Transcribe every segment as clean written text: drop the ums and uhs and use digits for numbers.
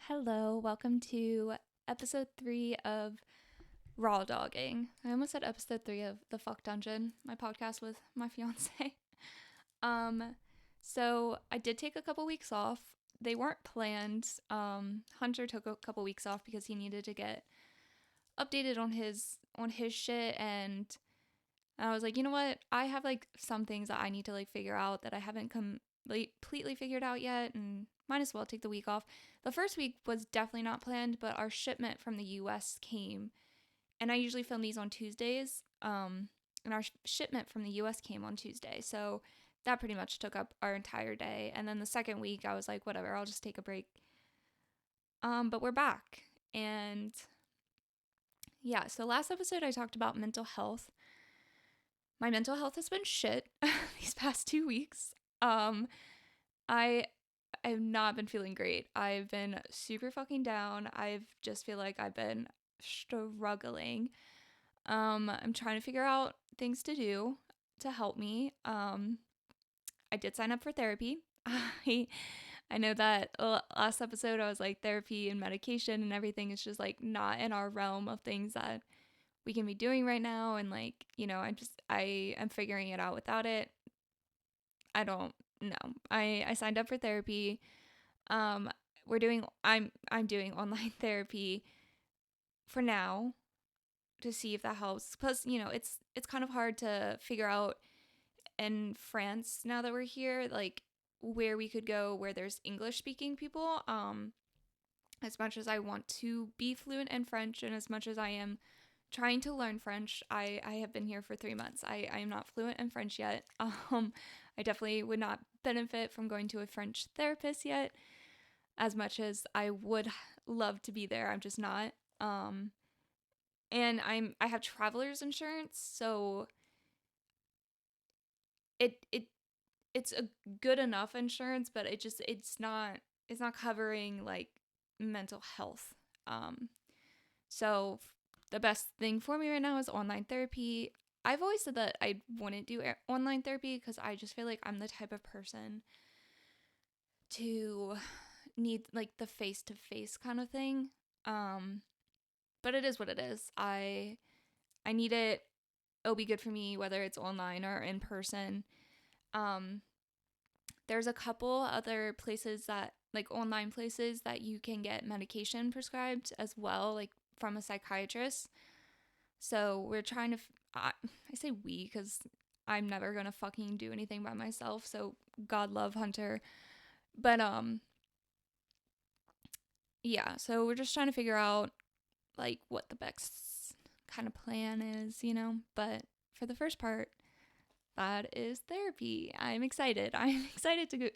Hello, welcome to episode 3 of Raw Dogging. I almost said episode 3 of The Fuck Dungeon, my podcast with my fiance. Um, so I did take a couple weeks off. They weren't planned. Hunter took a couple weeks off because he needed to get updated on his shit, and I was like, you know what? I have like some things that I need to like figure out that I haven't completely figured out yet, and might as well take the week off. The first week was definitely not planned, but our shipment from the US came, and I usually film these on Tuesdays. And our shipment from the US came on Tuesday. So that pretty much took up our entire day. And then the second week I was like, whatever, I'll just take a break. But we're back. And yeah, so last episode I talked about mental health. My mental health has been shit these past 2 weeks. I have not been feeling great. I've been super fucking down. I've just feel like I've been struggling. I'm trying to figure out things to do to help me. I did sign up for therapy. I know that last episode I was like therapy and medication and everything is just like not in our realm of things that we can be doing right now, and like, I am figuring it out without it. I don't know. I signed up for therapy. Um I'm doing online therapy for now to see if that helps. Plus, it's kind of hard to figure out in France now that we're here, like where we could go where there's English speaking people. As much as I want to be fluent in French and as much as I am trying to learn French, I have been here for 3 months. I am not fluent in French yet. I definitely would not benefit from going to a French therapist yet as much as I would love to be there. I'm just not. And I have traveler's insurance, so it it's a good enough insurance, but it's not covering like mental health. So the best thing for me right now is online therapy. I've always said that I wouldn't do online therapy because I just feel like I'm the type of person to need like the face to face kind of thing. Um, but it is what it is. I need it. It'll be good for me whether it's online or in person. Um, there's a couple other places that like online places that you can get medication prescribed as well, like from a psychiatrist. So we're trying to. I say we because I'm never gonna fucking do anything by myself. So God love Hunter, but yeah. So we're just trying to figure out like what the best kind of plan is. But for the first part, that is therapy. I'm excited. I'm excited to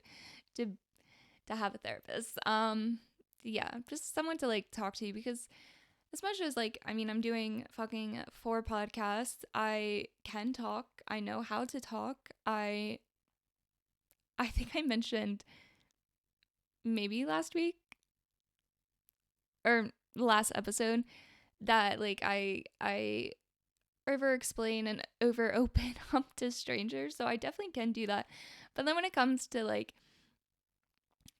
to have a therapist. Yeah, just someone to like talk to, because as much as like, I mean, I'm doing fucking 4 podcasts, I can talk. I know how to talk. I think I mentioned maybe last week or last episode that like I over explain and over open up to strangers, so I definitely can do that. But then when it comes to like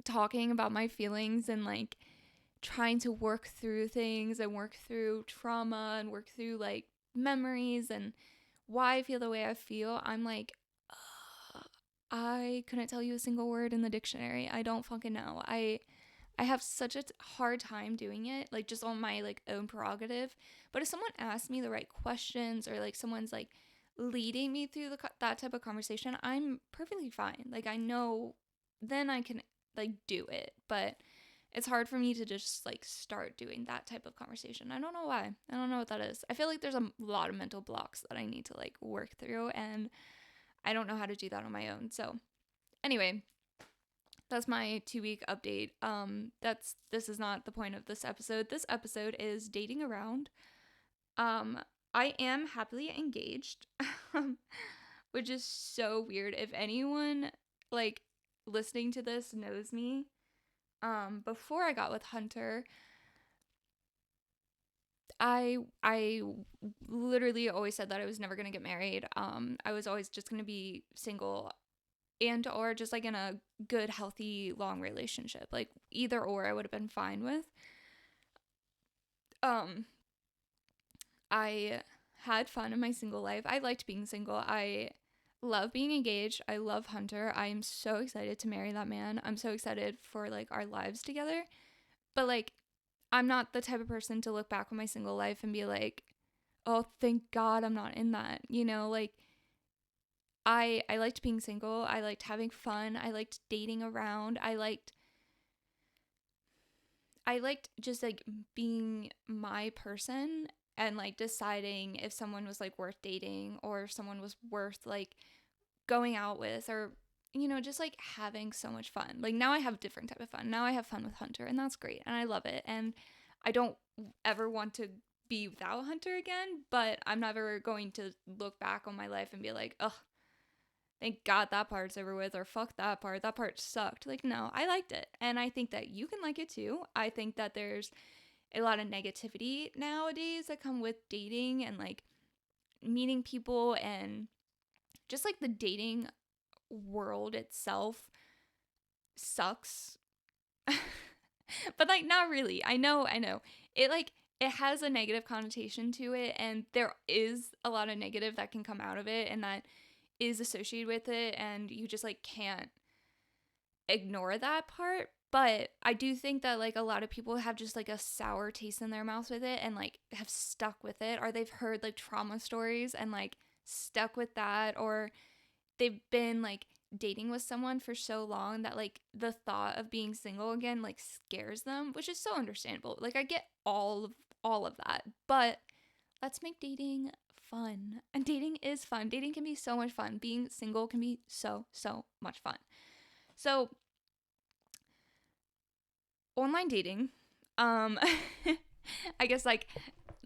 talking about my feelings and like trying to work through things and work through trauma and work through like memories and why I feel the way I feel, I'm like, I couldn't tell you a single word in the dictionary. I don't fucking know. I have such a hard time doing it, like just on my like own prerogative. But if someone asks me the right questions or like someone's like leading me through that type of conversation, I'm perfectly fine. Like I know then I can like do it. But it's hard for me to just like start doing that type of conversation. I don't know why. I don't know what that is. I feel like there's a lot of mental blocks that I need to like work through, and I don't know how to do that on my own. So, anyway, that's my 2 week update. This is not the point of this episode. This episode is dating around. Um I am happily engaged. Which is so weird. If anyone like listening to this knows me, before I got with Hunter, I literally always said that I was never going to get married. I was always just going to be single and or just like in a good, healthy, long relationship. Like either or I would have been fine with. Um, I had fun in my single life. I liked being single. I love being engaged. I love Hunter. I am so excited to marry that man. I'm so excited for like our lives together. But like I'm not the type of person to look back on my single life and be like, "Oh, thank God I'm not in that." You know, like I liked being single. I liked having fun. I liked dating around. I liked just like being my person and like deciding if someone was like worth dating or if someone was worth like going out with, or just like having so much fun. Like now I have different type of fun. Now I have fun with Hunter, and that's great and I love it, and I don't ever want to be without Hunter again, but I'm never going to look back on my life and be like, "Oh, thank God that part's over with," or "fuck that part. That part sucked." Like, no, I liked it. And I think that you can like it too. I think that there's a lot of negativity nowadays that come with dating and like meeting people, and just like the dating world itself sucks. But like not really. I know. It has a negative connotation to it, and there is a lot of negative that can come out of it and that is associated with it, and you just like can't ignore that part. But I do think that like a lot of people have just like a sour taste in their mouth with it and like have stuck with it, or they've heard like trauma stories and like stuck with that, or they've been like dating with someone for so long that like the thought of being single again like scares them, which is so understandable. Like I get all of that. But let's make dating fun. And dating is fun. Dating can be so much fun. Being single can be so much fun. So, online dating, um I guess like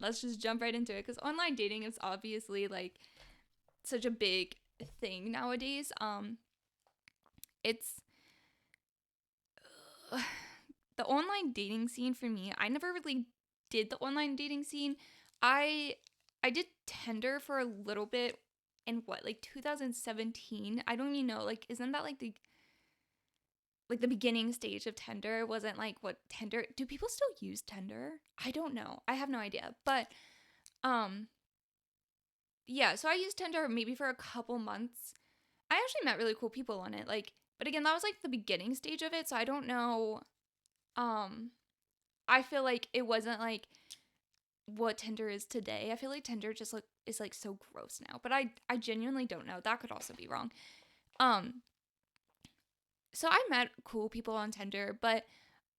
let's just jump right into it, cuz online dating is obviously like such a big thing nowadays. It's the online dating scene for me. I never really did the online dating scene. I did Tinder for a little bit in what, like 2017. I don't even know. Like isn't that like the beginning stage of Tinder? Wasn't like what Tinder, do people still use Tinder? I don't know. I have no idea. But um yeah, so I used Tinder maybe for a couple months. I actually met really cool people on it. Like, but again, that was like the beginning stage of it, so I don't know. um I feel like it wasn't like what Tinder is today. I feel like Tinder just like is like so gross now. But I genuinely don't know. That could also be wrong. Um so I met cool people on Tinder, but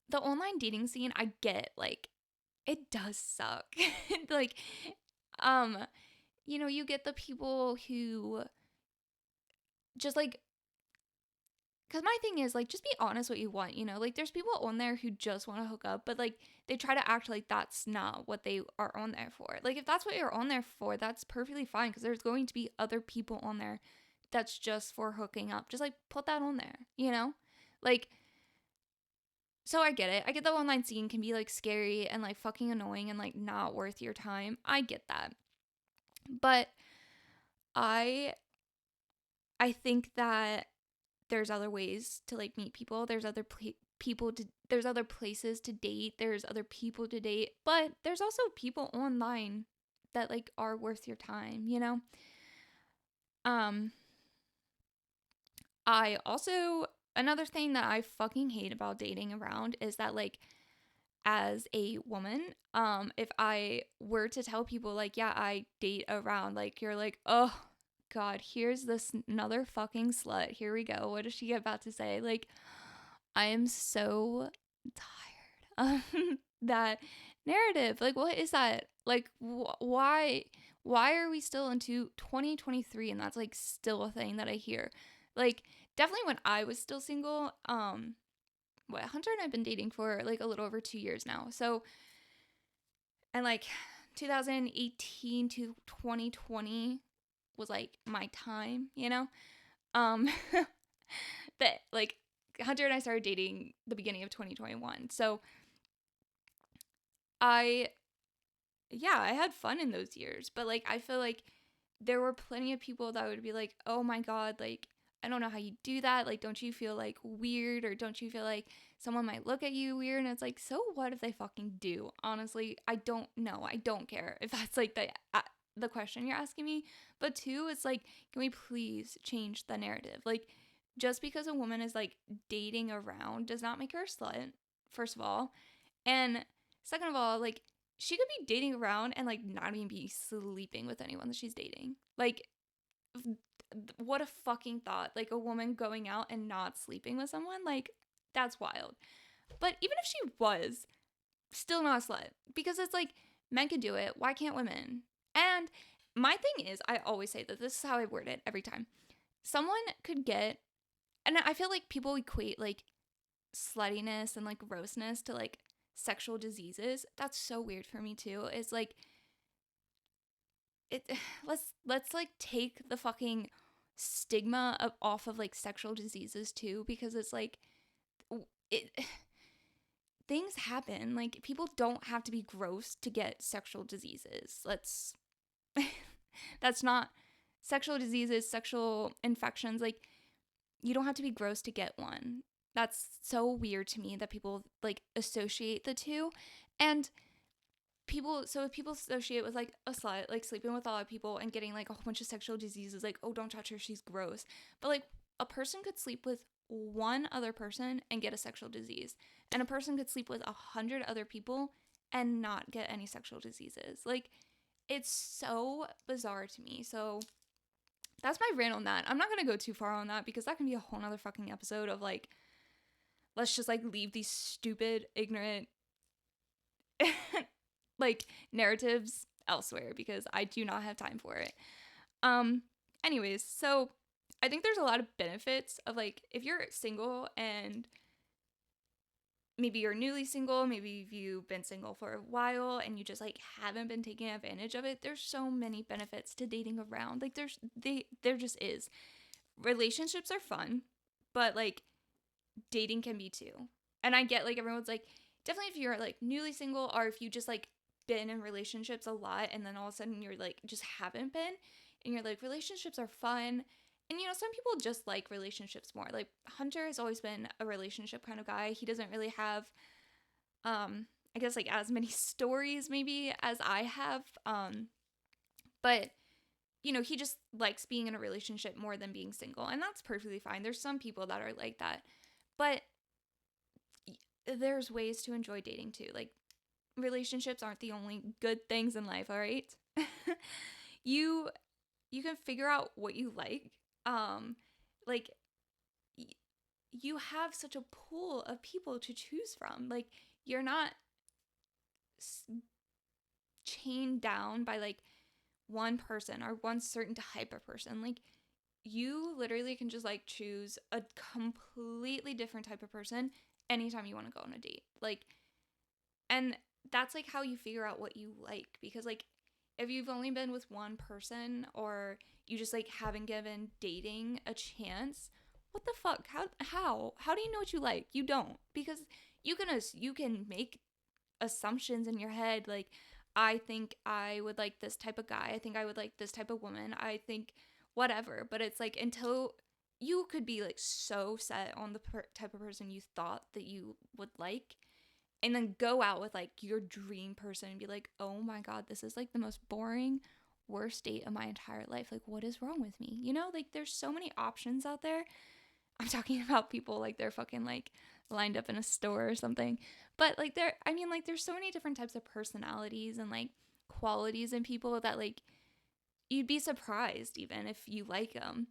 the online dating scene, I get like it does suck. Like um you get the people who just like, because my thing is like just be honest what you want, like there's people on there who just want to hook up, but like they try to act like that's not what they are on there for. Like if that's what you're on there for, that's perfectly fine, because there's going to be other people on there that's just for hooking up. Just like put that on there. Like, so I get it. I get the online scene can be like scary and like fucking annoying and like not worth your time. I get that. But I I think that there's other ways to like meet people. There's other people to, there's other places to date. There's other people to date, but there's also people online that like are worth your time. Um I also, another thing that I fucking hate about dating around is that like as a woman, if I were to tell people like, yeah, I date around, like you're like, "Oh God, here's this another fucking slut. Here we go. What is she about to say?" Like, I am so tired of that narrative. Like, what is that? Like, why are we still into 2023 and that's like still a thing that I hear? Like, definitely when I was still single, what, Hunter and I've been dating for like a little over 2 years now. So, and like 2018 to 2020 was like my time. Um, that like Hunter and I started dating the beginning of 2021. So I, yeah, I had fun in those years, but like I feel like there were plenty of people that would be like, "Oh my God, like I don't know how you do that. Like, don't you feel like weird, or don't you feel like someone might look at you weird? And it's like, so what if they fucking do? Honestly, I don't know. I don't care if that's like the question you're asking me. But two, it's like, can we please change the narrative? Like, just because a woman is like dating around does not make her a slut, first of all. And second of all, like, she could be dating around and like not even be sleeping with anyone that she's dating. Like, what a fucking thought. Like, a woman going out and not sleeping with someone, like, that's wild. But even if she was, still not a slut, because it's like, men can do it, why can't women? And my thing is, I always say that, this is how I word it every time. Someone could get, and I feel like people equate like sluttiness and like grossness to like sexual diseases. That's so weird for me too. It's like, it let's like take the fucking stigma off of like sexual diseases too, because it's like, it things happen. Like, people don't have to be gross to get sexual diseases. Let's that's not sexual diseases, sexual infections, like, you don't have to be gross to get one. That's so weird to me that people like associate the two. And if people associate with like a slut, like sleeping with a lot of people and getting like a whole bunch of sexual diseases, like, oh, don't touch her, she's gross. But like, a person could sleep with one other person and get a sexual disease, and a person could sleep with 100 other people and not get any sexual diseases. Like, it's so bizarre to me. So that's my rant on that. I'm not gonna go too far on that, because that can be a whole nother fucking episode of like, let's just like leave these stupid, ignorant like narratives elsewhere, because I do not have time for it. Um Anyways, so I think there's a lot of benefits of like, if you're single and maybe you're newly single, maybe you've been single for a while and you just like haven't been taking advantage of it. There's so many benefits to dating around. Like, there just is. Relationships are fun, but like, dating can be too. And I get like, everyone's like, definitely if you're like newly single, or if you just like been in relationships a lot and then all of a sudden you're like just haven't been, and you're like, relationships are fun. And some people just like relationships more. Like, Hunter has always been a relationship kind of guy. He doesn't really have I guess like as many stories maybe as I have. But he just likes being in a relationship more than being single, and that's perfectly fine. There's some people that are like that. But there's ways to enjoy dating too. Like, relationships aren't the only good things in life, all right? you you can figure out what you like. Like, you have such a pool of people to choose from. Like, you're not chained down by like one person or one certain type of person. Like, you literally can just like choose a completely different type of person anytime you want to go on a date. Like, and that's like how you figure out what you like, because like, if you've only been with one person, or you just like haven't given dating a chance, what the fuck? How do you know what you like? You don't, because you can make assumptions in your head, like, I think I would like this type of guy, I think I would like this type of woman, I think whatever. But it's like, until you could be like so set on the type of person you thought that you would like, and then go out with like your dream person and be like, oh my god, this is like the most boring, worst date of my entire life, like, what is wrong with me? Like, there's so many options out there. I'm talking about people like they're fucking like lined up in a store or something. But like, there's so many different types of personalities and like qualities in people that like, you'd be surprised even if you like them.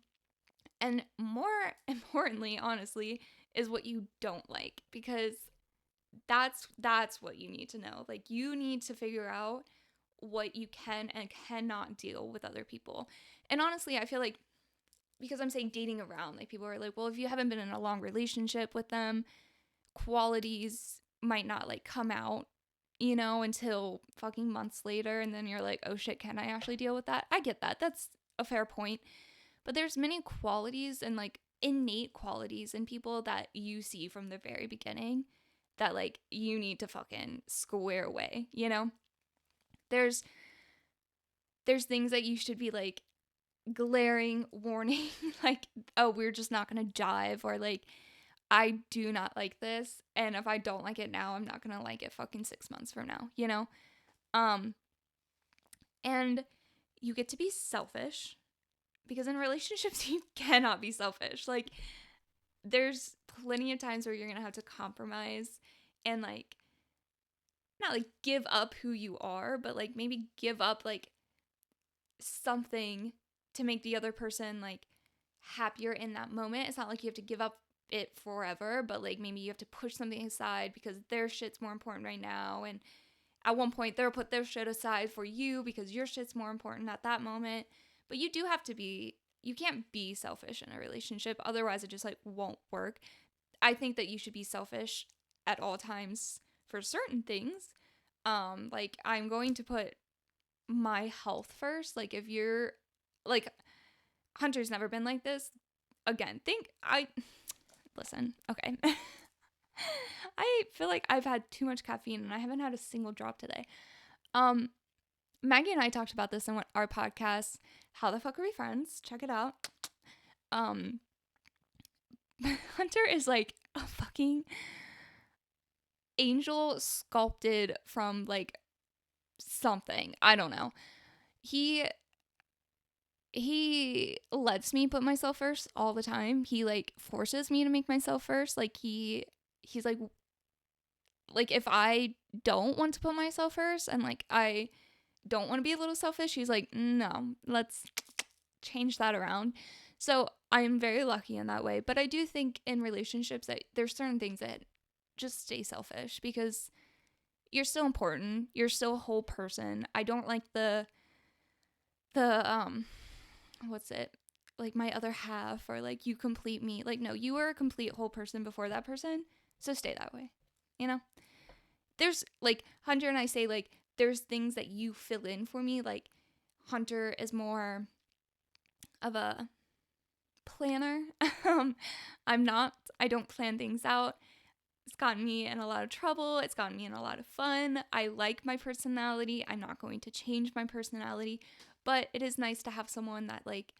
And more importantly, honestly, is what you don't like, because that's what you need to know. Like, you need to figure out what you can and cannot deal with other people. And honestly, I feel like, because I'm saying dating around, like, people are like, well, if you haven't been in a long relationship with them, qualities might not like come out, until fucking months later, and then you're like, oh shit, can I actually deal with that? I get that. That's a fair point. But there's many qualities and like innate qualities in people that you see from the very beginning that like you need to fucking square away. There's things that you should be like glaring warning, like, oh, we're just not gonna jive, or like, I do not like this, and if I don't like it now, I'm not gonna like it fucking 6 months from now, you know? Um, and you get to be selfish, because in relationships, you cannot be selfish. Like, there's plenty of times where you're gonna have to compromise and, like, not like give up who you are, but like maybe give up like something to make the other person like happier in that moment. It's not like you have to give up it forever, but like maybe you have to push something aside because their shit's more important right now. And at one point, they'll put their shit aside for you because your shit's more important at that moment. But you do have to be, you can't be selfish in a relationship. Otherwise, it just like won't work. I think that you should be selfish at all times for certain things. Like, I'm going to put my health first. Like, if you're like, Hunter's never been like this. Again, listen, okay. I feel like I've had too much caffeine and I haven't had a single drop today. Maggie and I talked about this in our podcast, How the Fuck Are We Friends? Check it out. Hunter is like a fucking angel sculpted from like something. I don't know. He lets me put myself first all the time. He like forces me to make myself first. Like he's like if I don't want to put myself first and like I don't want to be a little selfish, he's like, no, let's change that around. So I'm very lucky in that way. But I do think in relationships that there's certain things that just stay selfish because you're still important. You're still a whole person. I don't like the what's it? Like my other half, or like you complete me. Like, no, you were a complete whole person before that person. So stay that way. You know? There's like Hunter and I say like there's things that you fill in for me. Like Hunter is more of a planner. I'm not. I don't plan things out. It's gotten me in a lot of trouble. It's gotten me in a lot of fun. I like my personality. I'm not going to change my personality, but it is nice to have someone that like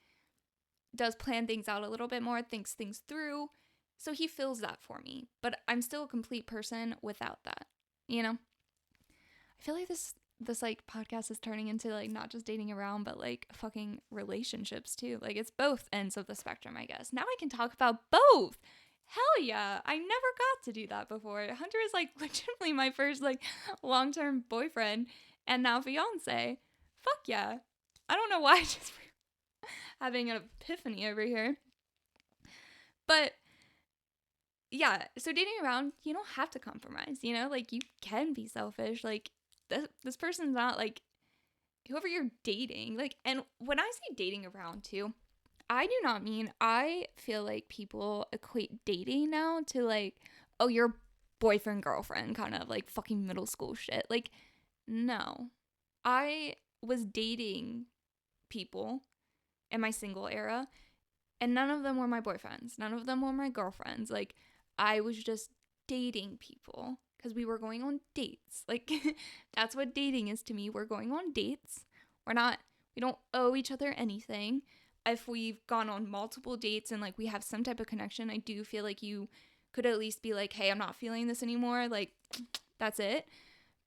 does plan things out a little bit more, thinks things through. So he fills that for me, but I'm still a complete person without that, you know? I feel like this like podcast is turning into like not just dating around, but like fucking relationships too. Like it's both ends of the spectrum, I guess. Now I can talk about both. Hell yeah. I never got to do that before. Hunter is like legitimately my first like long-term boyfriend and now fiance. Fuck yeah. I don't know why I just having an epiphany over here. But yeah, so dating around, you don't have to compromise, you know? Like you can be selfish. Like this person's not like whoever you're dating. Like, and when I say dating around too, I do not mean, I feel like people equate dating now to like, oh, your boyfriend, girlfriend, kind of like fucking middle school shit. Like, no. I was dating people in my single era, and none of them were my boyfriends. None of them were my girlfriends. Like, I was just dating people because we were going on dates. Like, that's what dating is to me. We're going on dates. We don't owe each other anything. If we've gone on multiple dates and like we have some type of connection, I do feel like you could at least be like, hey, I'm not feeling this anymore. Like, that's it.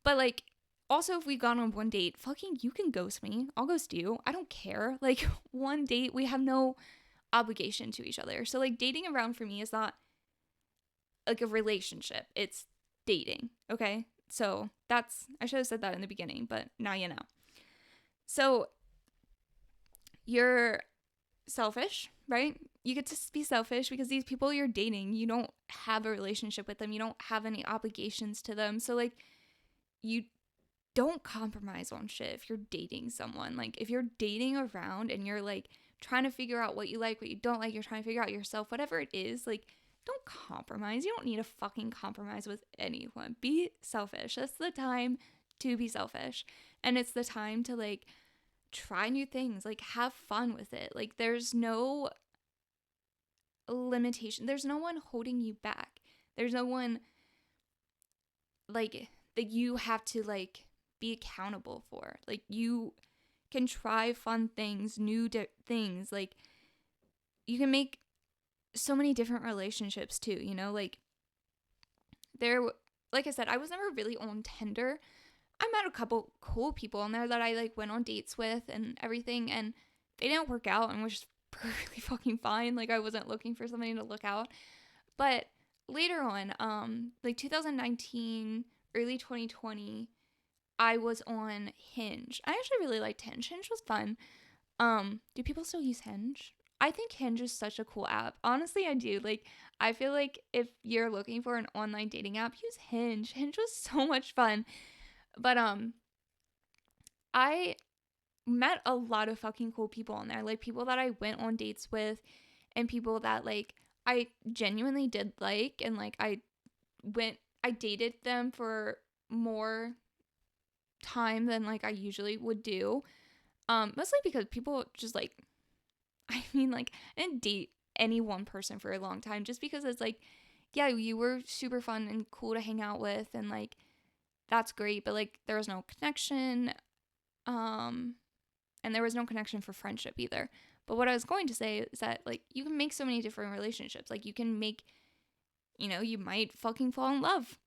But like, also, if we've gone on one date, fucking you can ghost me. I'll ghost you. I don't care. Like, one date, we have no obligation to each other. So like dating around for me is not like a relationship. It's dating. Okay? So I should have said that in the beginning, but now you know. So you're selfish, right? You get to be selfish because these people you're dating, you don't have a relationship with them. You don't have any obligations to them. So like you don't compromise on shit if you're dating someone. Like if you're dating around and you're like trying to figure out what you like, what you don't like, you're trying to figure out yourself, whatever it is, like don't compromise. You don't need to fucking compromise with anyone. Be selfish. That's the time to be selfish. And it's the time to like try new things, like have fun with it. Like there's no limitation. There's no one holding you back. There's no one like that you have to like be accountable for. Like you can try fun things, new things. Like, you can make so many different relationships too, you know? Like, like I said, I was never really on Tinder. I met a couple cool people on there that I like went on dates with and everything, and they didn't work out and was perfectly fucking fine. Like, I wasn't looking for somebody to look out. But later on, like 2019, early 2020, I was on Hinge. I actually really liked Hinge. Hinge was fun. Do people still use Hinge? I think Hinge is such a cool app. Honestly, I do. Like, I feel like if you're looking for an online dating app, use Hinge. Hinge was so much fun. But I met a lot of fucking cool people on there. Like, people that I went on dates with, and people that like I genuinely did like, and like I dated them for more time than like I usually would do. Mostly because people just like, I mean, like, I didn't date any one person for a long time just because it's like, yeah, you were super fun and cool to hang out with, and like that's great, but like there was no connection, and there was no connection for friendship either. But what I was going to say is that like you can make so many different relationships. Like, you can make, you know, you might fucking fall in love,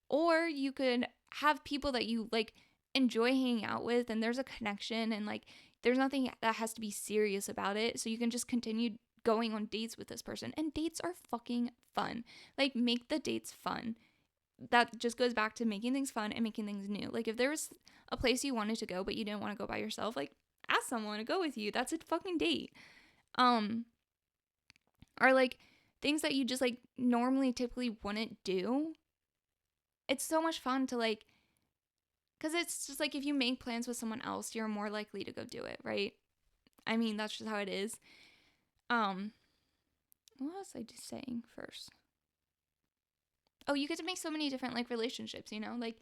or you could have people that you like enjoy hanging out with, and there's a connection, and like there's nothing that has to be serious about it, so you can just continue going on dates with this person. And dates are fucking fun. Like, make the dates fun. That just goes back to making things fun and making things new. Like, if there was a place you wanted to go but you didn't want to go by yourself, like, ask someone to go with you. That's a fucking date. Or like things that you just like normally typically wouldn't do. It's so much fun to like, because it's just like if you make plans with someone else, you're more likely to go do it, right? I mean, that's just how it is. What was I just saying first? Oh, you get to make so many different like relationships, you know? Like,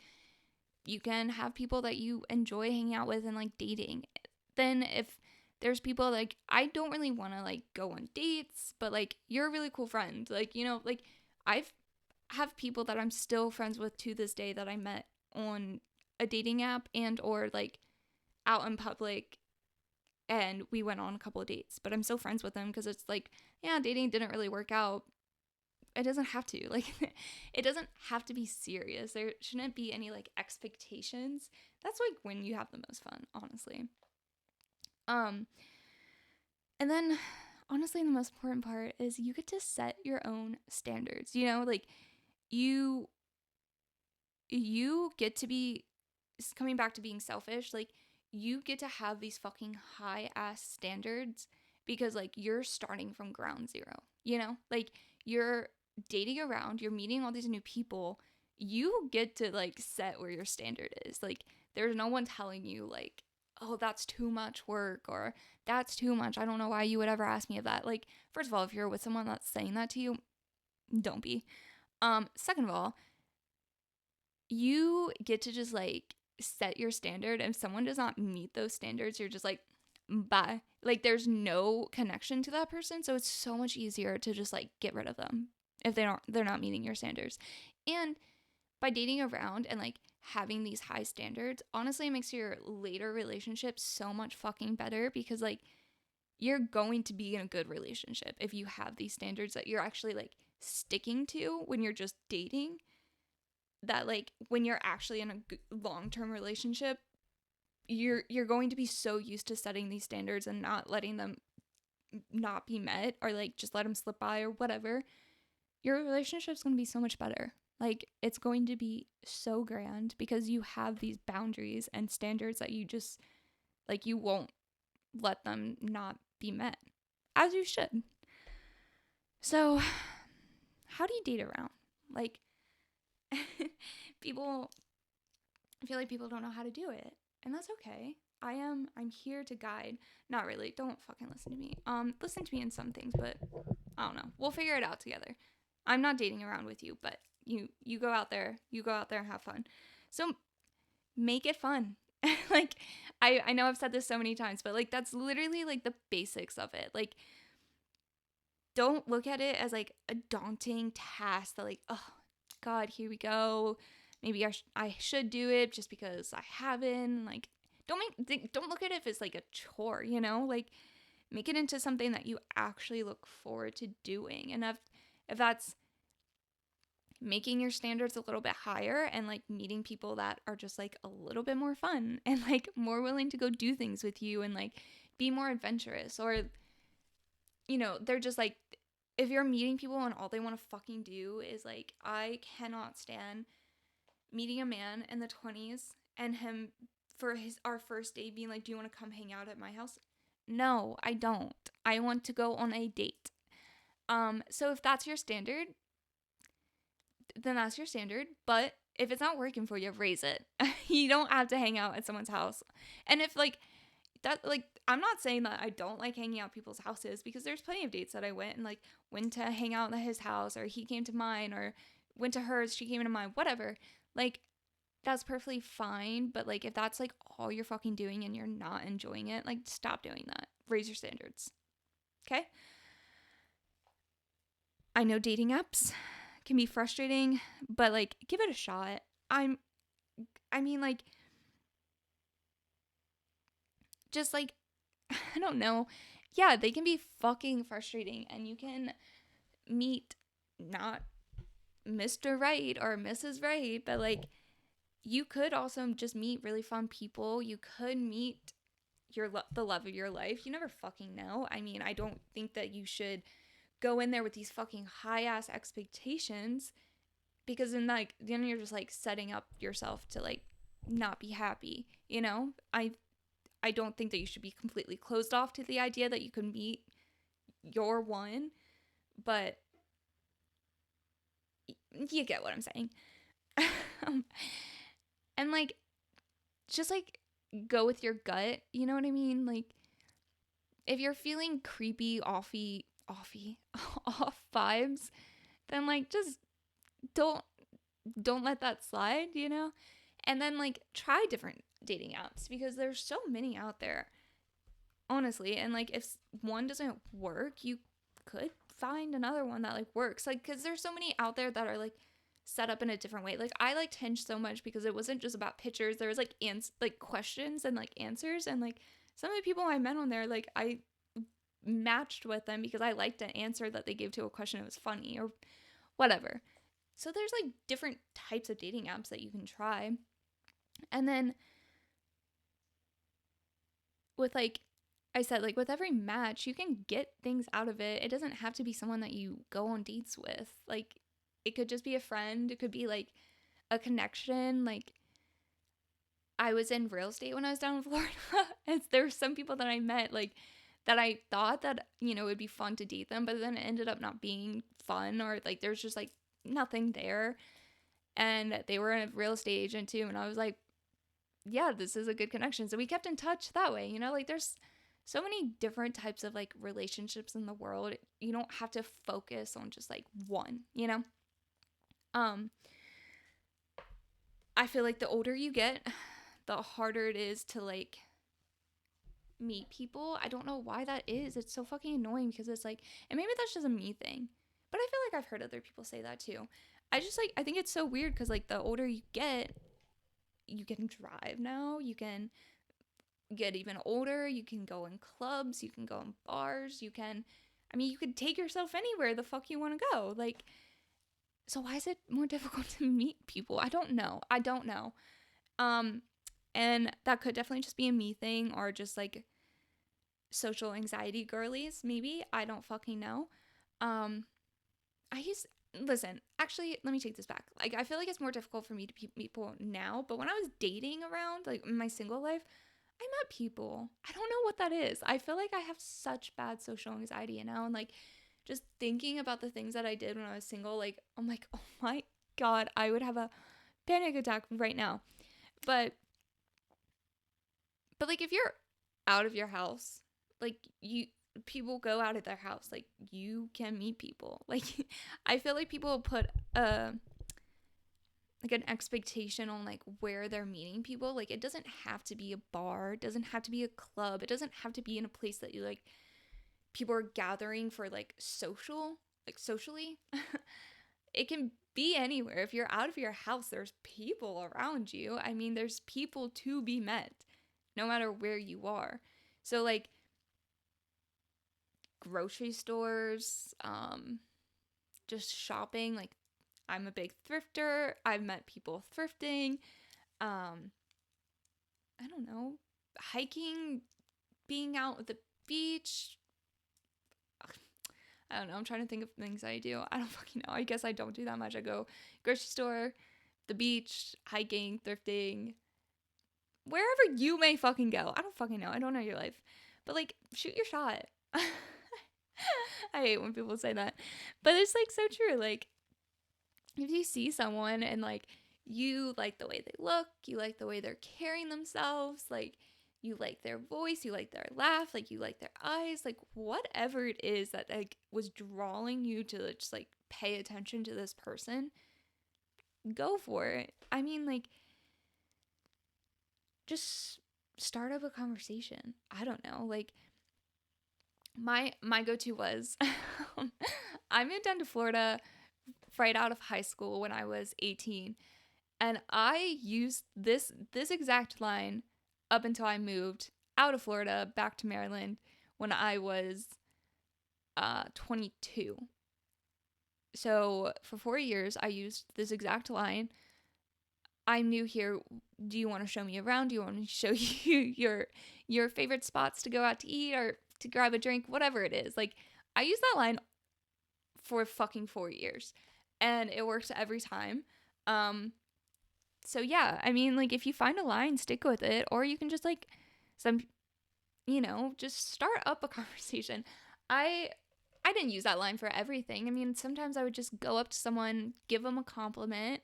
you can have people that you enjoy hanging out with and like dating. Then if there's people like, I don't really want to like go on dates, but like you're a really cool friend. Like, you know, like I've have people that I'm still friends with to this day that I met on a dating app and or like out in public, and we went on a couple of dates, but I'm still friends with them because it's like, yeah, dating didn't really work out. It doesn't have to. Like, it doesn't have to be serious. There shouldn't be any like expectations. That's like when you have the most fun, honestly. And then honestly, the most important part is you get to set your own standards. You know, like you get to be, coming back to being selfish, like you get to have these fucking high ass standards because like you're starting from ground zero, you know? Like, you're dating around, you're meeting all these new people. You get to like set where your standard is. Like, there's no one telling you like, oh, that's too much work, or that's too much. I don't know why you would ever ask me of that. Like, first of all, if you're with someone that's saying that to you, don't be. Second of all, you get to just like set your standard. If someone does not meet those standards, you're just like, bye. Like, there's no connection to that person, so it's so much easier to just like get rid of them if they're not meeting your standards. And by dating around and like having these high standards, honestly, it makes your later relationships so much fucking better because like you're going to be in a good relationship if you have these standards that you're actually like sticking to when you're just dating. That like when you're actually in a long-term relationship, you're going to be so used to setting these standards and not letting them not be met, or like just let them slip by or whatever. Your relationship's going to be so much better. Like, it's going to be so grand because you have these boundaries and standards that you just like, you won't let them not be met, as you should. So how do you date around? Like, people, I feel like people don't know how to do it, and that's okay. I'm here to guide. Not really. Don't fucking listen to me. Listen to me in some things, but I don't know. We'll figure it out together. I'm not dating around with you, but you go out there. You go out there and have fun. So make it fun. Like, I know I've said this so many times, but like that's literally like the basics of it. Like, don't look at it as like a daunting task that like, oh God, here we go. Maybe I should do it just because I haven't. Like, don't look at it as like a chore, you know? Like, make it into something that you actually look forward to doing. And if that's making your standards a little bit higher and like meeting people that are just like a little bit more fun and like more willing to go do things with you and like be more adventurous, or you know, they're just like, if you're meeting people and all they want to fucking do is like, I cannot stand meeting a man in the 20s and him for our first date being like, do you want to come hang out at my house? No, I don't. I want to go on a date. So if that's your standard, then that's your standard. But if it's not working for you, raise it. You don't have to hang out at someone's house. And if like that, like, I'm not saying that I don't like hanging out at people's houses, because there's plenty of dates that I went and like went to hang out at his house, or he came to mine, or went to hers, she came to mine, whatever. Like, that's perfectly fine. But like, if that's like all you're fucking doing and you're not enjoying it, like, stop doing that. Raise your standards. Okay? I know dating apps can be frustrating, but like, give it a shot. I mean, like, just like, I don't know. Yeah, they can be fucking frustrating, and you can meet not Mr. Right or Mrs. Right, but like, you could also just meet really fun people. You could meet the love of your life. You never fucking know. I mean, I don't think that you should go in there with these fucking high ass expectations, because then you're just like setting up yourself to like not be happy, you know? I don't think that you should be completely closed off to the idea that you can meet your one, but you get what I'm saying. And like, just like, go with your gut, you know what I mean? Like, if you're feeling creepy, offy, off vibes, then like, just don't let that slide, you know? And then like, try different dating apps, because there's so many out there, honestly. And like, if one doesn't work, you could find another one that like works, like, because there's so many out there that are like set up in a different way. Like, I liked Hinge so much because it wasn't just about pictures. There was like like questions and like answers, and like some of the people I met on there, like, I matched with them because I liked an answer that they gave to a question. It was funny or whatever. So there's like different types of dating apps that you can try. And then with, like I said, like, with every match, you can get things out of it. It doesn't have to be someone that you go on dates with. Like, it could just be a friend. It could be like a connection. Like, I was in real estate when I was down in Florida, and there were some people that I met, like, that I thought that, you know, it would be fun to date them, but then it ended up not being fun, or like, there's just like nothing there. And they were a real estate agent too, and I was like, yeah, this is a good connection. So we kept in touch that way, you know? Like, there's so many different types of like relationships in the world. You don't have to focus on just like one, you know? Um, I feel like the older you get, the harder it is to like meet people. I don't know why that is. It's so fucking annoying, because it's like, and maybe that's just a me thing, but I feel like I've heard other people say that too. I think it's so weird, because like, the older you get, you can drive now. You can get even older. You can go in clubs. You can go in bars. I mean, you could take yourself anywhere the fuck you want to go. Like, so why is it more difficult to meet people? I don't know. And that could definitely just be a me thing, or just like social anxiety girlies, maybe. I don't fucking know. Um, listen, actually, let me take this back. Like, I feel like it's more difficult for me to meet people now, but when I was dating around, like, in my single life, I met people. I don't know what that is. I feel like I have such bad social anxiety, you know? And like, just thinking about the things that I did when I was single, like, I'm like, oh my God, I would have a panic attack right now. But like, if you're out of your house, like, people go out of their house, like, you can meet people. Like, I feel like people put like an expectation on like where they're meeting people. Like, it doesn't have to be a bar, it doesn't have to be a club, it doesn't have to be in a place that you like people are gathering for like socially. It can be anywhere. If you're out of your house, there's people around you. I mean, there's people to be met. no matter where you are. So like grocery stores, just shopping, like I'm a big thrifter. I've met people thrifting. I don't know, hiking, being out at the beach. I don't know. I'm trying to think of things I do. I don't fucking know. I guess I don't do that much. I go grocery store, the beach, hiking, thrifting, wherever you may fucking go. I don't fucking know. I don't know your life. But like, shoot your shot. I hate when people say that. But it's like so true. Like, if you see someone and like you like the way they look, you like the way they're carrying themselves, like you like their voice, you like their laugh, like you like their eyes, like whatever it is that like was drawing you to just like pay attention to this person, go for it. I mean, like, just start up a conversation. I don't know. Like my go-to was I moved down to Florida right out of high school when I was 18, and I used this exact line up until I moved out of Florida back to Maryland when I was 22. So for 4 years I used this exact line. I'm new here. Do you want to show me around? Do you want me to show you your favorite spots to go out to eat or to grab a drink? Whatever it is. Like, I use that line for fucking 4 years, and it works every time. So yeah, I mean, like, if you find a line, stick with it, or you can just like just start up a conversation. I didn't use that line for everything. I mean, sometimes I would just go up to someone, give them a compliment,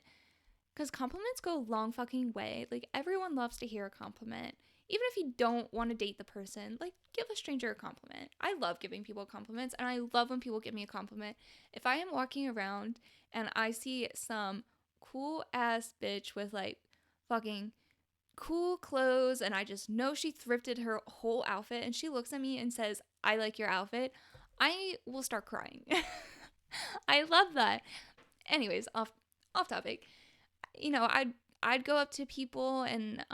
because compliments go a long fucking way. Like, everyone loves to hear a compliment. Even if you don't want to date the person, like, give a stranger a compliment. I love giving people compliments, and I love when people give me a compliment. If I am walking around and I see some cool ass bitch with like fucking cool clothes and I just know she thrifted her whole outfit and she looks at me and says, "I like your outfit," I will start crying. I love that. Anyways, off topic. I'd go up to people and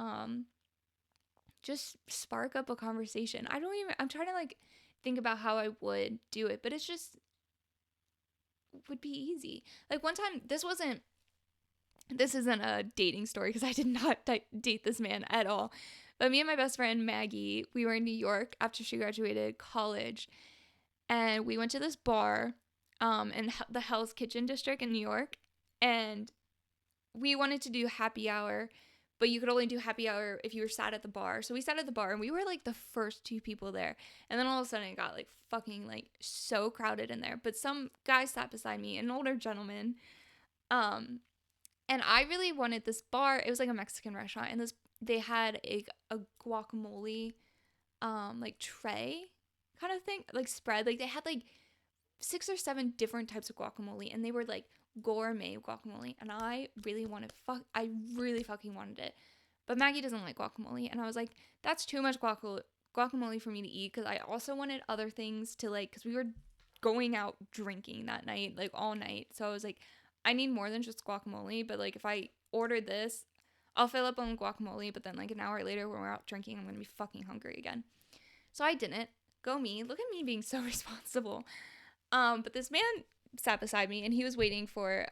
just spark up a conversation. I'm trying to like think about how I would do it, but it's just would be easy. Like one time, this isn't a dating story because I did not date this man at all. But me and my best friend Maggie, we were in New York after she graduated college, and we went to this bar in the Hell's Kitchen district in New York, and we wanted to do happy hour, but you could only do happy hour if you were sat at the bar. So we sat at the bar and we were like the first two people there. And then all of a sudden it got like fucking like so crowded in there. But some guy sat beside me, an older gentleman. And I really wanted this bar. It was like a Mexican restaurant, and they had a guacamole like tray kind of thing, like spread. Like they had like 6 or 7 different types of guacamole, and they were like gourmet guacamole, and I really fucking wanted it. But Maggie doesn't like guacamole, and I was like, that's too much guacamole for me to eat, because I also wanted other things to like, because we were going out drinking that night, like all night. So I was like, I need more than just guacamole, but like if I ordered this, I'll fill up on guacamole, but then like an hour later when we're out drinking, I'm gonna be fucking hungry again. So I didn't. Go me. Look at me being so responsible. But this man sat beside me, and he was waiting for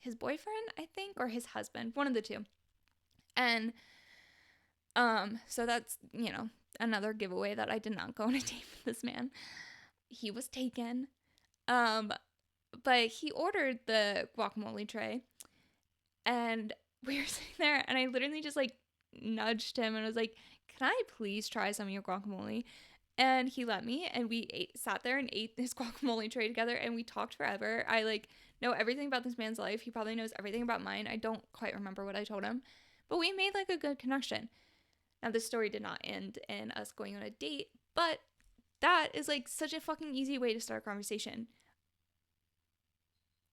his boyfriend, I think, or his husband, one of the two. And so that's, another giveaway that I did not go on a date with this man. He was taken. But he ordered the guacamole tray, and we were sitting there, and I literally just like nudged him and was like, "Can I please try some of your guacamole?" And he let me, and we sat there and ate his guacamole tray together, and we talked forever. I like know everything about this man's life. He probably knows everything about mine. I don't quite remember what I told him, but we made like a good connection. Now, this story did not end in us going on a date, but that is like such a fucking easy way to start a conversation.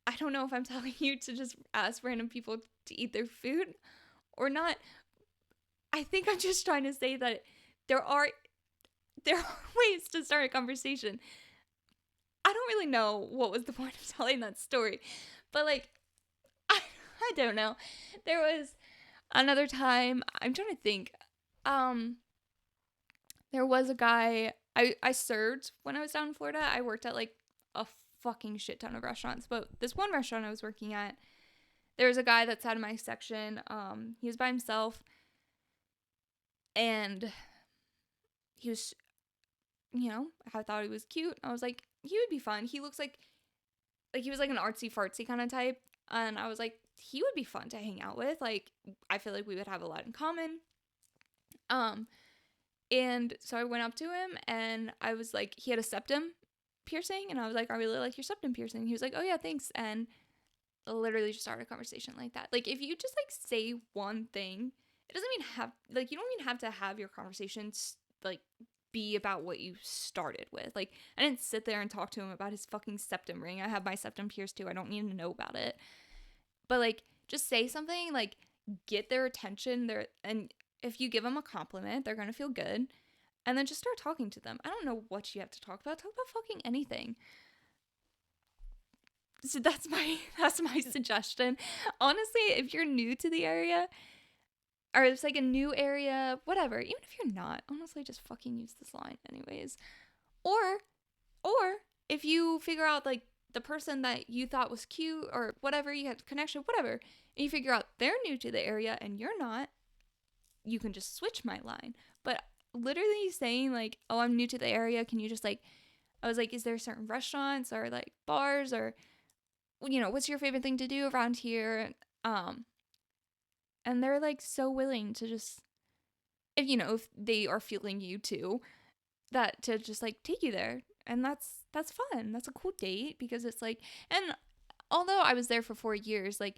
I don't know if I'm telling you to just ask random people to eat their food or not. I think I'm just trying to say that there are ways to start a conversation. I don't really know what was the point of telling that story, but like, I don't know. There was another time, I'm trying to think. there was a guy, I served when I was down in Florida. I worked at like a fucking shit ton of restaurants, but this one restaurant I was working at, there was a guy that sat in my section. He was by himself, and he was, I thought he was cute. I was like, he would be fun. He looks like he was like an artsy fartsy kind of type, and I was like, he would be fun to hang out with. Like, I feel like we would have a lot in common. And so I went up to him, and I was like, he had a septum piercing, and I was like, I really like your septum piercing. He was like, oh yeah, thanks. And literally just started a conversation like that. Like, if you just like say one thing, it doesn't mean you don't even have to have your conversations like be about what you started with. Like, I didn't sit there and talk to him about his fucking septum ring. I have my septum pierced too. I don't need to know about it. But like, just say something, like, get their attention there. And if you give them a compliment, they're going to feel good. And then just start talking to them. I don't know what you have to talk about. Talk about fucking anything. So that's my suggestion. Honestly, if you're new to the area, or it's like a new area, whatever, even if you're not, honestly, just fucking use this line anyways. Or if you figure out like the person that you thought was cute or whatever, you had a connection, whatever, and you figure out they're new to the area and you're not, you can just switch my line. But literally saying like, oh, I'm new to the area, can you just like, I was like, is there certain restaurants or like bars or, what's your favorite thing to do around here? And they're like so willing to just, if they are feeling you too, that to just like take you there. And that's fun. That's a cool date because it's like, and although I was there for 4 years, like,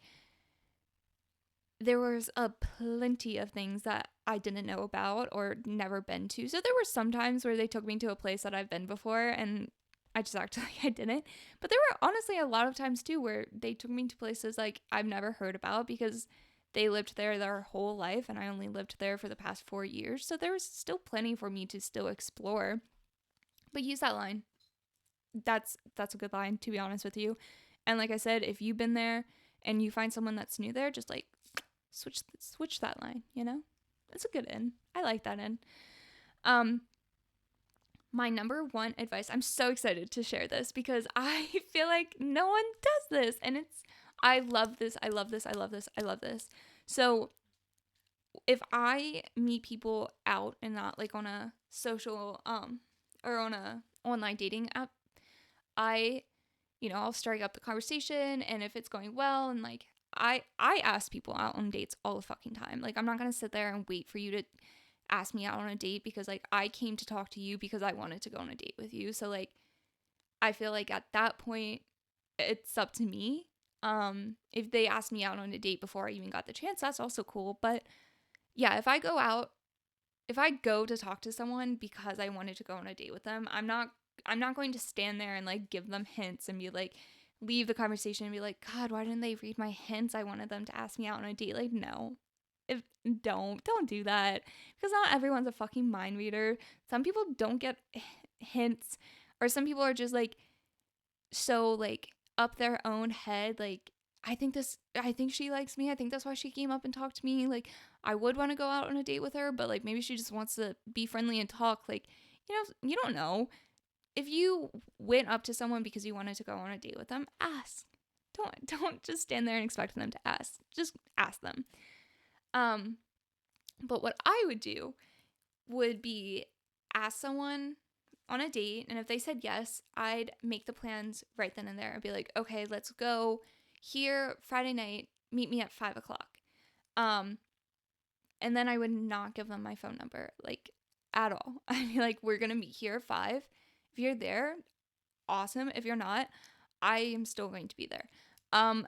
there was a plenty of things that I didn't know about or never been to. So there were some times where they took me to a place that I've been before and I just acted like I didn't. But there were honestly a lot of times too where they took me to places like I've never heard about because they lived there their whole life and I only lived there for the past 4 years. So there was still plenty for me to still explore. But use that line. That's a good line, to be honest with you. And like I said, if you've been there and you find someone that's new there, just like switch that line, It's a good in. I like that in. My number one advice, I'm so excited to share this because I feel like no one does this. And I love this. I love this. I love this. I love this. So if I meet people out and not like on a social, or on a online dating app, I'll strike up the conversation, and if it's going well, and like, I ask people out on dates all the fucking time. Like, I'm not going to sit there and wait for you to ask me out on a date because like I came to talk to you because I wanted to go on a date with you. So like, I feel like at that point it's up to me. If they ask me out on a date before I even got the chance, that's also cool. But yeah, if I go to talk to someone because I wanted to go on a date with them, I'm not going to stand there and like give them hints and be like, leave the conversation and be like, God, why didn't they read my hints? I wanted them to ask me out on a date. Like, no. Don't do that, because not everyone's a fucking mind reader. Some people don't get hints, or some people are just like so like up their own head. Like, I think she likes me. I think that's why she came up and talked to me. Like, I would want to go out on a date with her, but like maybe she just wants to be friendly and talk. Like, you don't know. If you went up to someone because you wanted to go on a date with them, ask. Don't just stand there and expect them to ask. Just ask them. But what I would do would be ask someone on a date, and if they said yes, I'd make the plans right then and there. I'd be like, okay, let's go here Friday night, meet me at 5:00. And then I would not give them my phone number, like, at all. I'd be like, we're gonna meet here at 5. If you're there, awesome. If you're not, I am still going to be there. And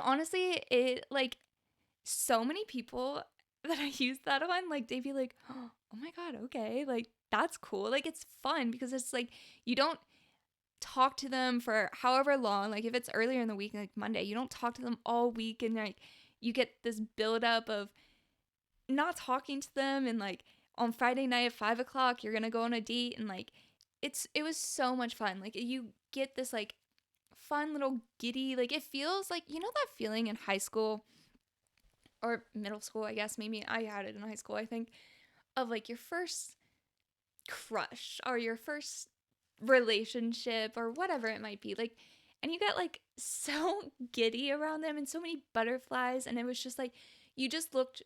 honestly, it like, so many people that I use that on, like, they'd be like, oh my God, okay, like, that's cool. Like, it's fun because it's like, you don't talk to them for however long. Like, if it's earlier in the week, like Monday, you don't talk to them all week, and like, you get this buildup of not talking to them, and like on Friday night at 5:00, you're gonna go on a date, and like, it was so much fun. Like, you get this like fun little giddy, like, it feels like, that feeling in high school or middle school, I guess, maybe I had it in high school, I think, of like your first crush or your first relationship or whatever it might be. Like, and you get like so giddy around them and so many butterflies. And it was just like, you just looked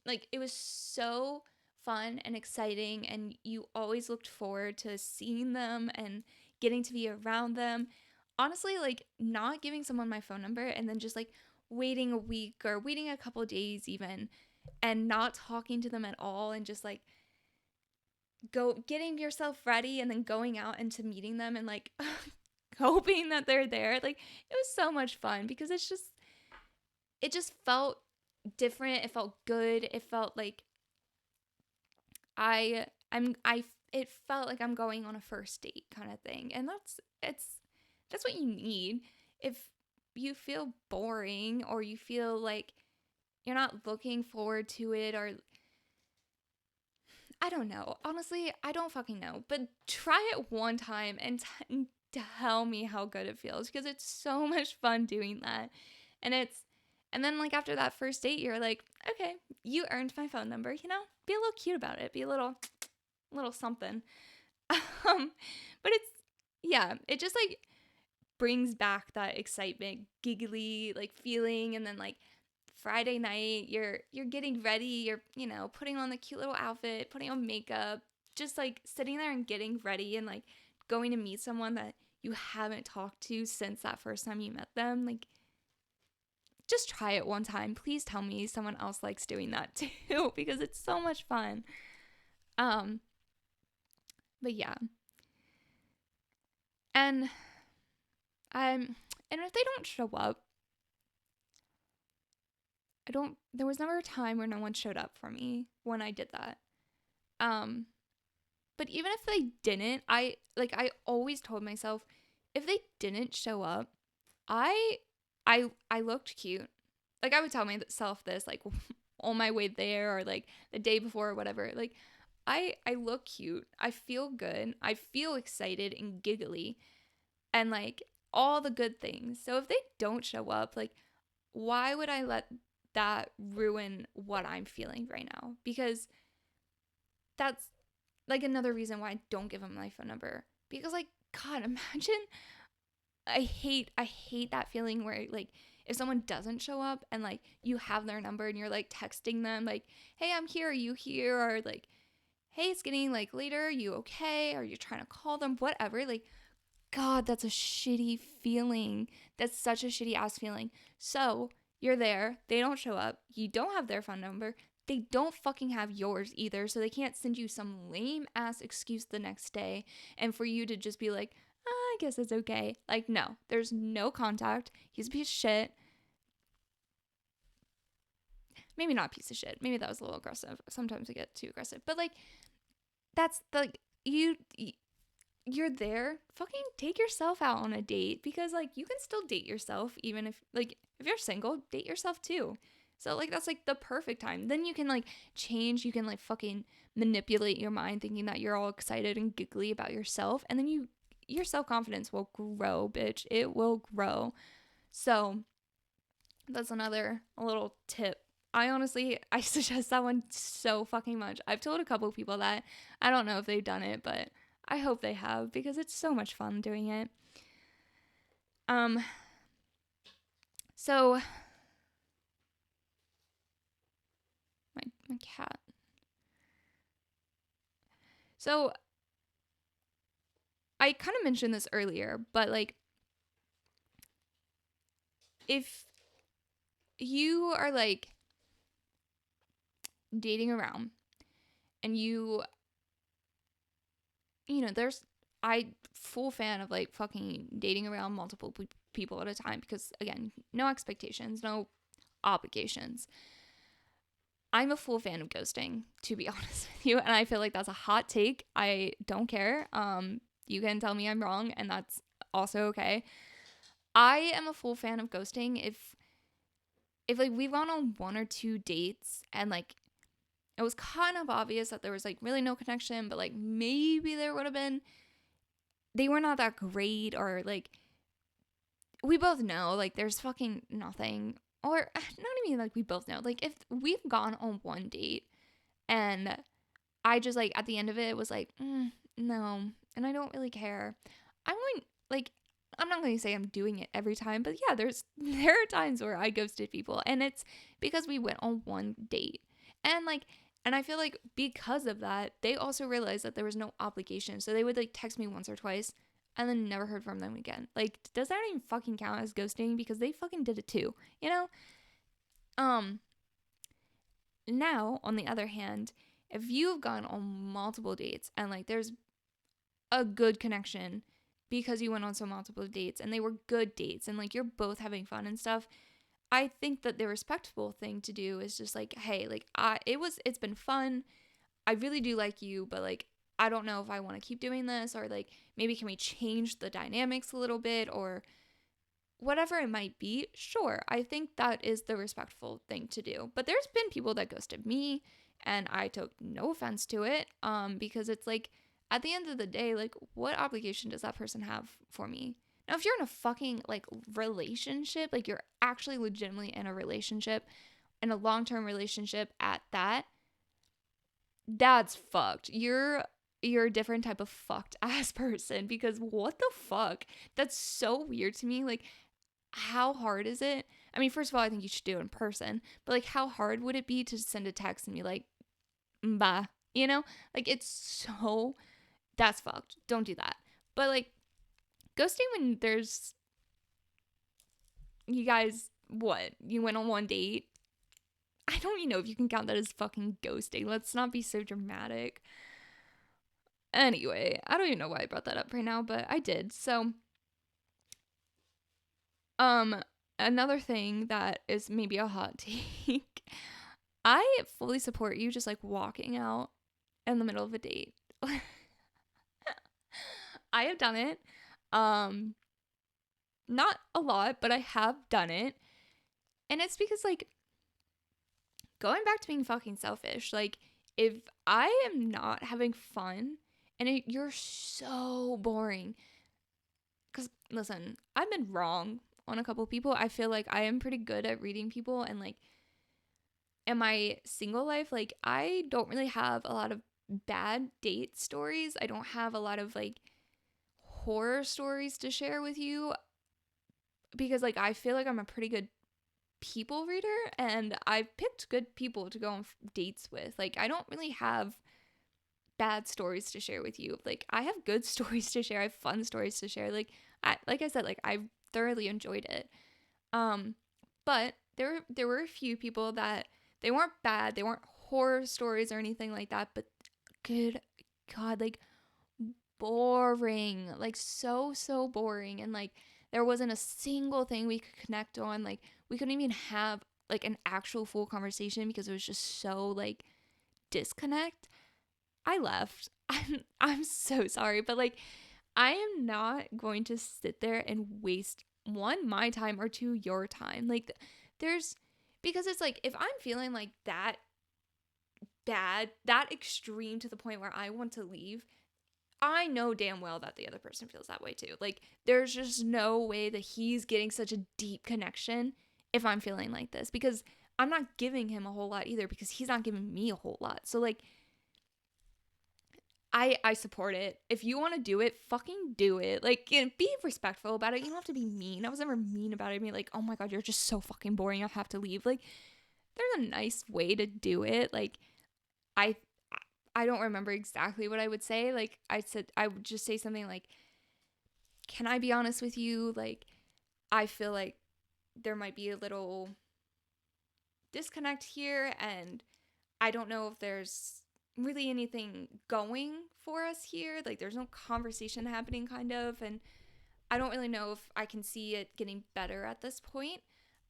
like it was so fun and exciting. And you always looked forward to seeing them and getting to be around them. Honestly, like not giving someone my phone number and then just like waiting a week or waiting a couple days even and not talking to them at all and just like getting yourself ready and then going out into meeting them and like hoping that they're there. Like it was so much fun because it just felt different. It felt good. It felt like it felt like I'm going on a first date kind of thing. And that's what you need. If you feel boring or you feel like you're not looking forward to it, or I don't know. Honestly, I don't fucking know. But try it one time and tell me how good it feels because it's so much fun doing that. And and then like after that first date, you're like, okay, you earned my phone number, you know? Be a little cute about it. Be a little something. But yeah, it just like brings back that excitement, giggly like feeling, and then like Friday night, you're getting ready, you're putting on the cute little outfit, putting on makeup, just like sitting there and getting ready and like going to meet someone that you haven't talked to since that first time you met them. Like just try it one time. Please tell me someone else likes doing that too because it's so much fun. But yeah. And and if they don't show up, there was never a time where no one showed up for me when I did that. But even if they didn't, I always told myself if they didn't show up, I looked cute. Like I would tell myself this like on my way there or like the day before or whatever. Like I look cute. I feel good. I feel excited and giggly and like all the good things. So if they don't show up, like why would I let that ruin what I'm feeling right now? Because that's like another reason why I don't give them my phone number. Because like God, imagine I hate that feeling where like if someone doesn't show up and like you have their number and you're like texting them like, "Hey, I'm here, are you here?" or like, "Hey, it's getting like later, are you okay?" or you're trying to call them, whatever. Like God, that's a shitty feeling. That's such a shitty ass feeling. So you're there, they don't show up, you don't have their phone number, they don't fucking have yours either, so they can't send you some lame ass excuse the next day and for you to just be like, I guess it's okay. Like, no, there's no contact. He's a piece of shit. Maybe not a piece of shit. Maybe that was a little aggressive. Sometimes I get too aggressive. But like, that's like, you're there, fucking take yourself out on a date because like you can still date yourself even if you're single, date yourself too. So like that's like the perfect time. Then you can like change, you can like fucking manipulate your mind thinking that you're all excited and giggly about yourself and then your self-confidence will grow, bitch. It will grow. So that's another little tip. I suggest that one so fucking much. I've told a couple of people that. I don't know if they've done it, but I hope they have because it's so much fun doing it. So my cat. So I kind of mentioned this earlier, but like if you are like dating around and there's I full fan of like fucking dating around multiple people at a time because again, no expectations, no obligations. I'm a full fan of ghosting, to be honest with you, and I feel like that's a hot take. I don't care. You can tell me I'm wrong, and that's also okay. I am a full fan of ghosting if like we've gone on one or two dates and like it was kind of obvious that there was like really no connection, but like maybe there would have been. They were not that great, or like we both know like there's fucking nothing or not even like we both know, like if we've gone on one date and I just like at the end of it was like, no, and I don't really care. I'm going like I'm not going to say I'm doing it every time, but yeah, there are times where I ghosted people, and it's because we went on one date, and like, and I feel like because of that, they also realized that there was no obligation, so they would like text me once or twice, and then never heard from them again. Like, does that even fucking count as ghosting? Because they fucking did it too, you know? Um, Now on the other hand, if you've gone on multiple dates and like there's a good connection because you went on so multiple dates and they were good dates and like you're both having fun and stuff, I think that the respectful thing to do is just like, hey, like it's been fun. I really do like you, but like I don't know if I want to keep doing this, or like maybe can we change the dynamics a little bit, or whatever it might be. Sure, I think that is the respectful thing to do. But there's been people that ghosted me and I took no offense to it, because it's like at the end of the day, like what obligation does that person have for me? Now, if you're in a fucking like relationship, like you're actually legitimately in a relationship, in a long-term relationship at that, that's fucked. You're a different type of fucked ass person, because what the fuck? That's so weird to me. Like, how hard is it? I mean, first of all, I think you should do it in person, but like, how hard would it be to send a text and be like, bye? You know, like that's fucked. Don't do that. But like, ghosting when there's, you guys, what? You went on one date? I don't even know if you can count that as fucking ghosting. Let's not be so dramatic. Anyway, I don't even know why I brought that up right now, but I did. So, um, another thing that is maybe a hot take. I fully support you just like walking out in the middle of a date. I have done it. Not a lot, but I have done it. And it's because like going back to being fucking selfish, like if I am not having fun and you're so boring, cuz listen, I've been wrong on a couple people. I feel like I am pretty good at reading people, and like in my single life, like I don't really have a lot of bad date stories. I don't have a lot of like horror stories to share with you, because like I feel like I'm a pretty good people reader, and I've picked good people to go on dates with. Like I don't really have bad stories to share with you. Like I have good stories to share. I have fun stories to share. Like I said, like I've thoroughly enjoyed it. But there were a few people that they weren't bad. They weren't horror stories or anything like that, but good God, like boring. Like so boring, and like there wasn't a single thing we could connect on. Like we couldn't even have like an actual full conversation because it was just so like disconnect. I left. I'm so sorry, but like I am not going to sit there and waste one my time or two your time. Like there's because it's like if I'm feeling like that bad, that extreme to the point where I want to leave, I know damn well that the other person feels that way too. Like there's just no way that he's getting such a deep connection if I'm feeling like this, because I'm not giving him a whole lot either, because he's not giving me a whole lot. So like I support it. If you want to do it, fucking do it. Like, be respectful about it. You don't have to be mean. I was never mean about it. Be like, oh my God, you're just so fucking boring, I have to leave. Like, there's a nice way to do it. Like, I I don't remember exactly what I would say. Like, I would just say something like, can I be honest with you? Like, I feel like there might be a little disconnect here, and I don't know if there's really anything going for us here. Like there's no conversation happening kind of, and I don't really know if I can see it getting better at this point.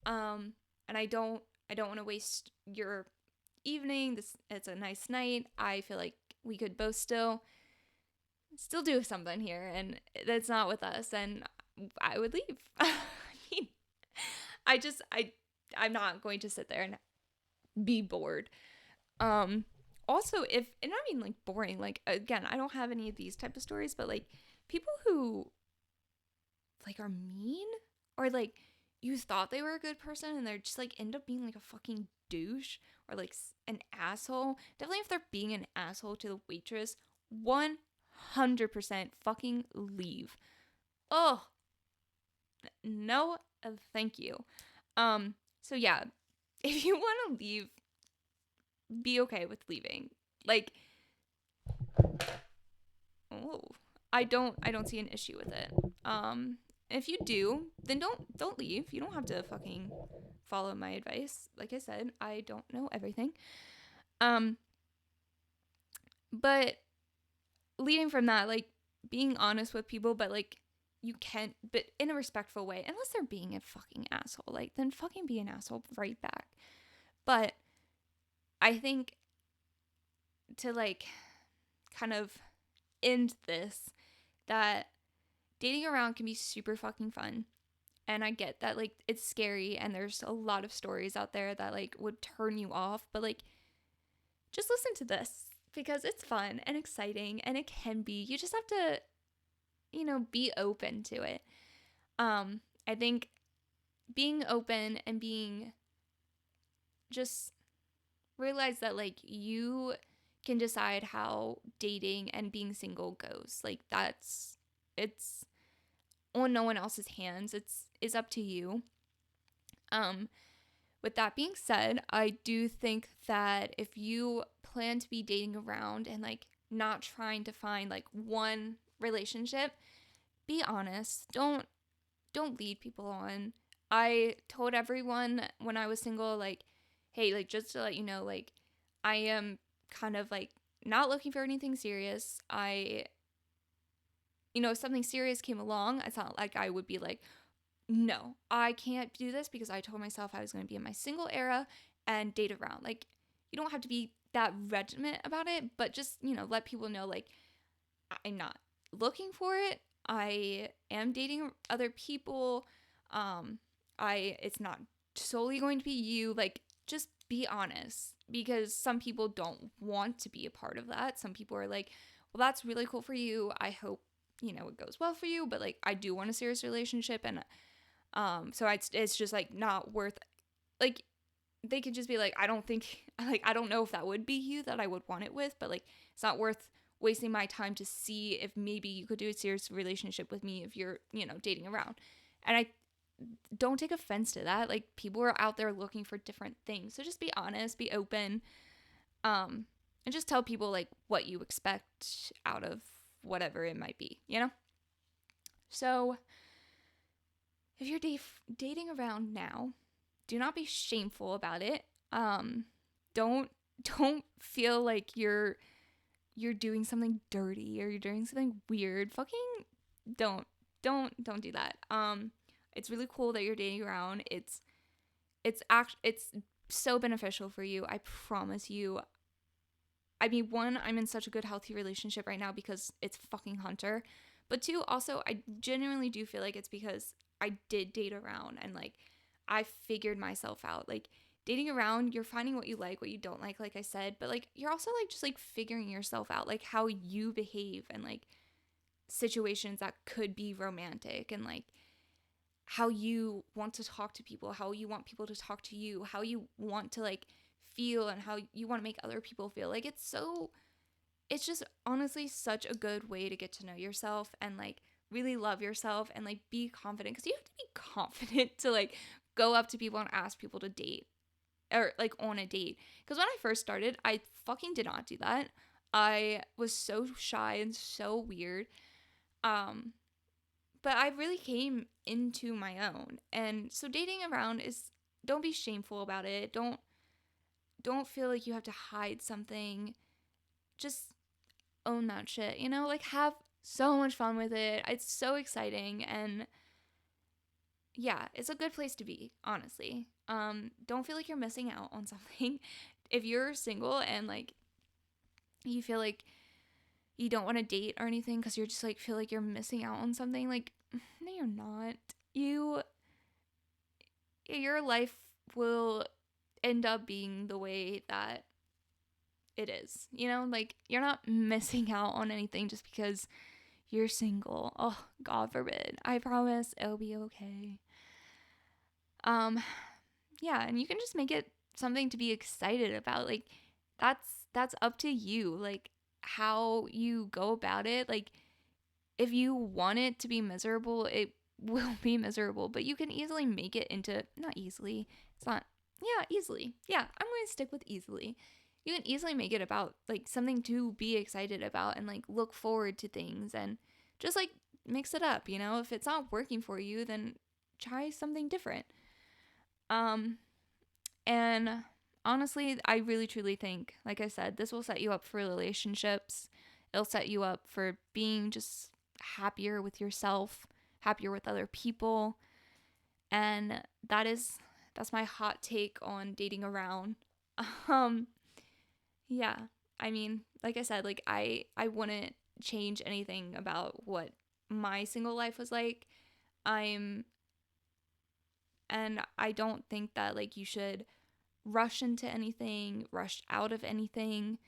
And I don't want to waste your evening. It's a nice night. I feel like we could both still do something here, and that's not with us, and I would leave. I mean, I'm not going to sit there and be bored. Also, if, and I mean like boring, like again, I don't have any of these type of stories, but like people who like are mean, or like you thought they were a good person and they're just like end up being like a fucking douche or like an asshole. Definitely if they're being an asshole to the waitress, 100% fucking leave. Oh, no, thank you. So yeah, if you want to leave, be okay with leaving. Like, oh, I don't see an issue with it. If you do, then don't leave. You don't have to fucking follow my advice. Like I said, I don't know everything. But leading from that, like being honest with people, but like you can't, but in a respectful way, unless they're being a fucking asshole, like then fucking be an asshole right back. But I think to like kind of end this, that dating around can be super fucking fun. And I get that like it's scary and there's a lot of stories out there that like would turn you off, but like just listen to this because it's fun and exciting and it can be. You just have to, be open to it. I think being open and being just realize that like you can decide how dating and being single goes. Like it's on no one else's hands. It's up to you. With that being said, I do think that if you plan to be dating around and like not trying to find like one relationship, be honest. Don't lead people on. I told everyone when I was single, like, hey, like just to let you know, like I am kind of like not looking for anything serious. If something serious came along, it's not like I would be like, no, I can't do this because I told myself I was going to be in my single era and date around. Like, you don't have to be that regiment about it, but just, let people know, like, I'm not looking for it. I am dating other people. It's not solely going to be you. Like, just be honest because some people don't want to be a part of that. Some people are like, well, that's really cool for you. I hope, it goes well for you, but like, I do want a serious relationship. And so it's just like not worth, like they could just be like, I don't know if that would be you that I would want it with, but like it's not worth wasting my time to see if maybe you could do a serious relationship with me if you're, dating around. And I don't take offense to that. Like people are out there looking for different things. So just be honest, be open. And just tell people like what you expect out of whatever it might be, So if you're dating around now, do not be shameful about it. Don't feel like you're doing something dirty or you're doing something weird. Fucking don't do that. It's really cool that you're dating around. It's so beneficial for you. I promise you. I mean, one, I'm in such a good healthy relationship right now because it's fucking Hunter. But two, also I genuinely do feel like it's because I did date around and like I figured myself out. Like dating around, you're finding what you like, what you don't like I said, but like you're also like just like figuring yourself out, like how you behave and like situations that could be romantic and like how you want to talk to people, how you want people to talk to you, how you want to like feel and how you want to make other people feel. Like it's just honestly such a good way to get to know yourself and like really love yourself and like be confident, because you have to be confident to like go up to people and ask people to date or like on a date. Because when I first started, I fucking did not do that. I was so shy and so weird. But I really came into my own. And so dating around is, don't be shameful about it. Don't feel like you have to hide something. Just own that shit, like have so much fun with it. It's so exciting, and yeah, it's a good place to be, honestly. Don't feel like you're missing out on something. If you're single and like you feel like you don't want to date or anything because you're just like feel like you're missing out on something, like no, you're not. Your life will end up being the way that it is, like you're not missing out on anything just because you're single. Oh, God forbid. I promise it'll be okay. Um, yeah, and you can just make it something to be excited about. Like, that's up to you. Like, how you go about it. Like, if you want it to be miserable, it will be miserable, but you can easily make it into, not easily. It's not, yeah, easily. Yeah, I'm going to stick with easily. You can easily make it about like something to be excited about and like look forward to things and just like mix it up, you know? If it's not working for you, then try something different. Um and honestly, I really truly think, like I said, this will set you up for relationships. It'll set you up for being just happier with yourself, happier with other people. And that's my hot take on dating around. Um yeah. I mean, like I said, like I wouldn't change anything about what my single life was like. I'm and I don't think that like you should rush into anything, rush out of anything.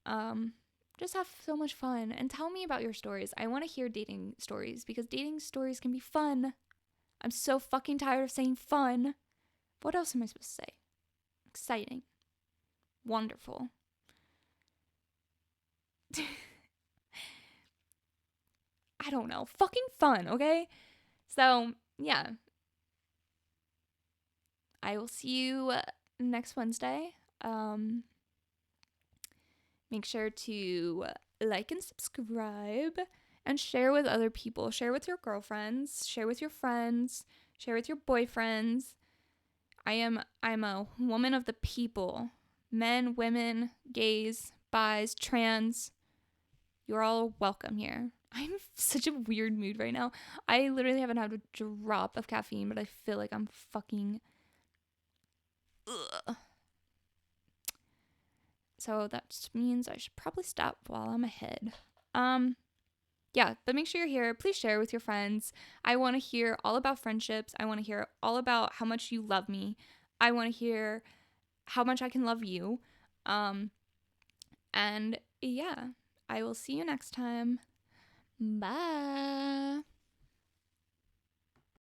Um, just have so much fun and tell me about your stories. I want to hear dating stories because dating stories can be fun. I'm so fucking tired of saying fun. What else am I supposed to say? Exciting. Wonderful. I don't know. Fucking fun, okay? So, yeah. I will see you next Wednesday. Um, Make sure to like and subscribe and share with other people. Share with your girlfriends, share with your friends, share with your boyfriends. I'm a woman of the people. Men, women, gays, bis, trans. You're all welcome here. I'm in such a weird mood right now. I literally haven't had a drop of caffeine, but I feel like I'm fucking ugh. So that means I should probably stop while I'm ahead. Yeah, but make sure you're here. Please share with your friends. I want to hear all about friendships. I want to hear all about how much you love me. I want to hear how much I can love you. And yeah, I will see you next time. Bye.